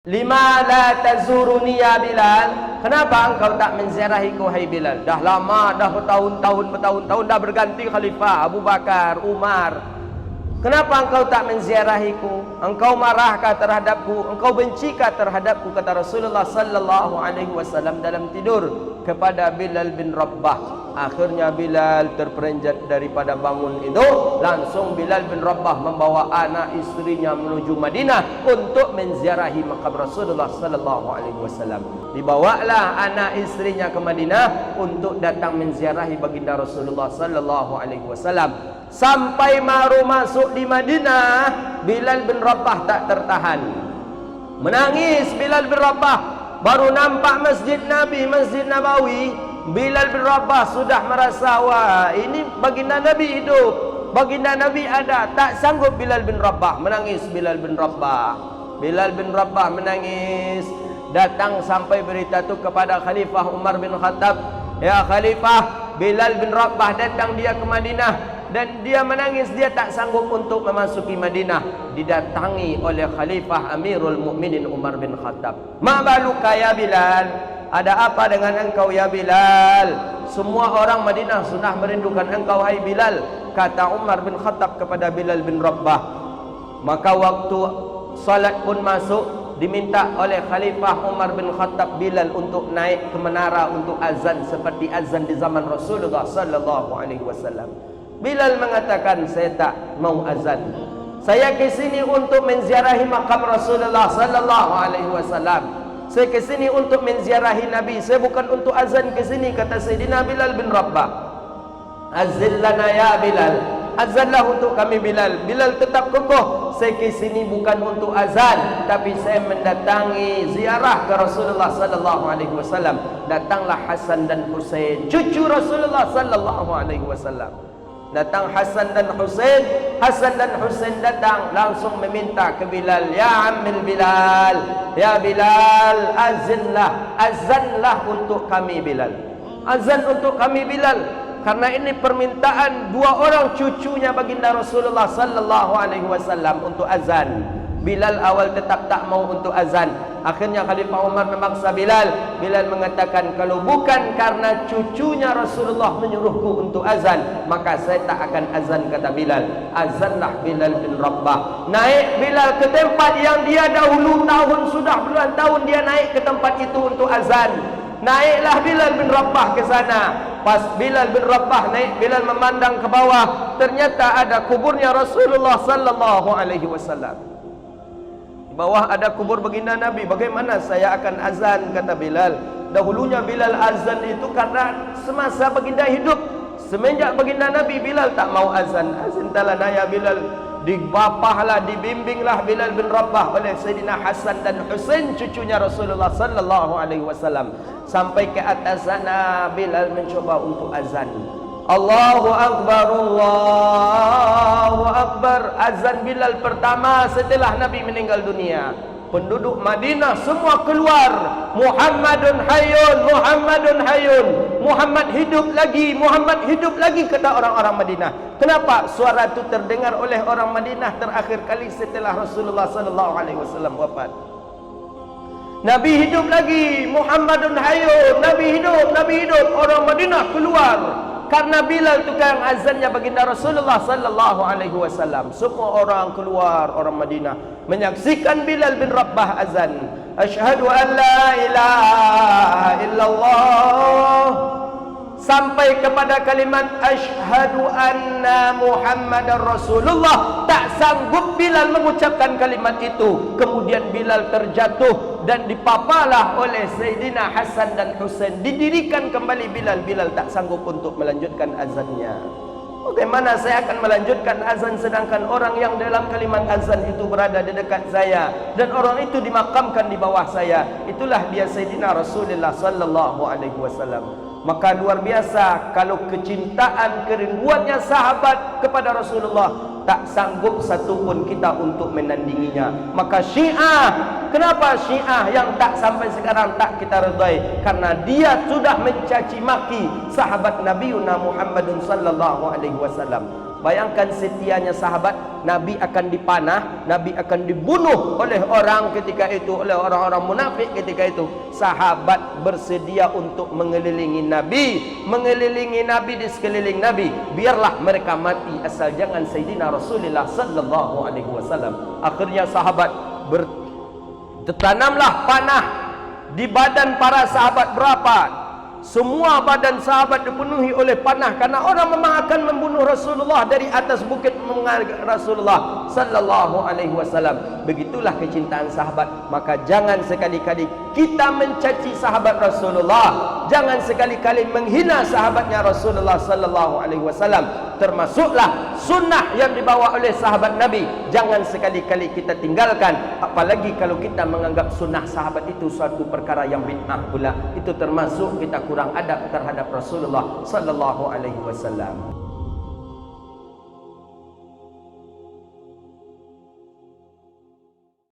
Lima la tazuruni ya Bilal. Kenapa engkau tak menziarahiku hai Bilal? Dah lama, dah bertahun-tahun dah berganti khalifah Abu Bakar, Umar. Kenapa engkau tak menziarahiku? Engkau marahkah terhadapku? Engkau bencikah terhadapku? Kata Rasulullah sallallahu alaihi wasallam dalam tidur kepada Bilal bin Rabah. Akhirnya Bilal terperanjat daripada bangun itu. Langsung Bilal bin Rabah membawa anak istrinya menuju Madinah untuk menziarahi makam Rasulullah sallallahu alaihi wasallam. Dibawalah anak istrinya ke Madinah untuk datang menziarahi baginda Rasulullah sallallahu alaihi wasallam. Sampai baru masuk di Madinah, Bilal bin Rabah tak tertahan. Menangis Bilal bin Rabah. Baru nampak Masjid Nabi, Masjid Nabawi, Bilal bin Rabah sudah merasa, wah ini baginda Nabi hidup, baginda Nabi ada. Tak sanggup Bilal bin Rabah, menangis Bilal bin Rabah. Bilal bin Rabah menangis. Datang sampai berita itu kepada Khalifah Umar bin Khattab. Ya Khalifah, Bilal bin Rabah datang dia ke Madinah dan dia menangis, dia tak sanggup untuk memasuki Madinah. Didatangi oleh Khalifah Amirul Mukminin Umar bin Khattab. Ma baluka ya Bilal? Ada apa dengan engkau ya Bilal? Semua orang Madinah sudah merindukan engkau hai Bilal. Kata Umar bin Khattab kepada Bilal bin Rabah. Maka waktu salat pun masuk, diminta oleh Khalifah Umar bin Khattab Bilal untuk naik ke menara untuk azan seperti azan di zaman Rasulullah sallallahu alaihi wasallam. Bilal mengatakan, saya tak mau azan. Saya ke sini untuk menziarahi makam Rasulullah sallallahu alaihi wasallam. Saya ke sini untuk menziarahi Nabi. Saya bukan untuk azan ke sini, kata Sayyidina Bilal bin Rabah. Azan lana ya Bilal. Azanlah untuk kami Bilal. Bilal tetap kokoh, saya ke sini bukan untuk azan, tapi saya mendatangi ziarah ke Rasulullah sallallahu alaihi wasallam. Datanglah Hasan dan Husain, cucu Rasulullah sallallahu alaihi wasallam. Datang Hasan dan Husain. Hasan dan Husain datang langsung meminta ke Bilal, ya Ammil Bilal, ya Bilal, azanlah untuk kami Bilal. Azan untuk kami Bilal. Karena ini permintaan dua orang cucunya baginda Rasulullah sallallahu alaihi wasallam untuk azan. Bilal awal tetap tak mau untuk azan. Akhirnya Khalifah Umar memaksa Bilal. Bilal mengatakan, kalau bukan karena cucunya Rasulullah menyuruhku untuk azan, maka saya tak akan azan, kata Bilal. Azanlah Bilal bin Rabah. Naik Bilal ke tempat yang dia dahulu tahun, sudah puluhan tahun dia naik ke tempat itu untuk azan. Naiklah Bilal bin Rabah ke sana. Pas Bilal bin Rabah naik, Bilal memandang ke bawah. Ternyata ada kuburnya Rasulullah sallallahu alaihi wasallam. Di bawah ada kubur baginda Nabi. Bagaimana saya akan azan, kata Bilal. Dahulunya Bilal azan itu karena semasa baginda hidup. Semenjak baginda Nabi, Bilal tak mau azan. Azantalah ya Bilal. Dibapahlah, dibimbinglah Bilal bin Rabah oleh Sayyidina Hasan dan Husain, cucunya Rasulullah sallallahu alaihi wasallam. Sampai ke atas sana Bilal mencoba untuk azan. Allahu Akbar, Allahu Akbar. Azan Bilal pertama setelah Nabi meninggal dunia. Penduduk Madinah semua keluar. Muhammadun hayyun, Muhammadun hayyun. Muhammad hidup lagi, Muhammad hidup lagi, kata orang-orang Madinah. Kenapa suara itu terdengar oleh orang Madinah terakhir kali setelah Rasulullah sallallahu alaihi wasallam wafat? Nabi hidup lagi, Muhammadun hayyun, Nabi hidup, Nabi hidup. Orang Madinah keluar. Karena Bilal tukang azannya baginda Rasulullah sallallahu alaihi wasallam. Semua orang keluar, orang Madinah menyaksikan Bilal bin Rabah azan. Asyhadu an la ilaha illallah. Sampai kepada kalimat asyhadu anna Muhammadar Rasulullah. Tak sanggup Bilal mengucapkan kalimat itu. Kemudian Bilal terjatuh dan dipapalah oleh Sayyidina Hasan dan Husain. Didirikan kembali Bilal. Bilal tak sanggup untuk melanjutkan azannya. Bagaimana saya akan melanjutkan azan sedangkan orang yang dalam kalimat azan itu berada di dekat saya dan orang itu dimakamkan di bawah saya? Itulah dia Sayyidina Rasulullah sallallahu alaihi wasallam. Maka luar biasa kalau kecintaan, kerinduannya sahabat kepada Rasulullah, tak sanggup satupun kita untuk menandinginya. Maka Syiah, kenapa Syiah yang tak sampai sekarang tak kita redai? Karena dia sudah mencaci maki sahabat Nabi Muhammadun sallallahu alaihi wasallam. Bayangkan setianya sahabat, Nabi akan dipanah, Nabi akan dibunuh oleh orang ketika itu, oleh orang-orang munafik ketika itu. Sahabat bersedia untuk mengelilingi Nabi di sekeliling Nabi. Biarlah mereka mati asal jangan Sayyidina Rasulullah sallallahu alaihi wasallam. Akhirnya sahabat tertanamlah panah di badan para sahabat. Berapa? Semua badan sahabat dipenuhi oleh panah, karena orang memang akan membunuh Rasulullah dari atas bukit mengarah Rasulullah sallallahu alaihi wasallam. Begitulah kecintaan sahabat. Maka jangan sekali-kali kita mencaci sahabat Rasulullah, jangan sekali-kali menghina sahabatnya Rasulullah sallallahu alaihi wasallam. Termasuklah sunnah yang dibawa oleh sahabat Nabi, jangan sekali-kali kita tinggalkan. Apalagi kalau kita menganggap sunnah sahabat itu suatu perkara yang bid'ah pula, itu termasuk kita kurang adab terhadap Rasulullah sallallahu alaihi wasallam.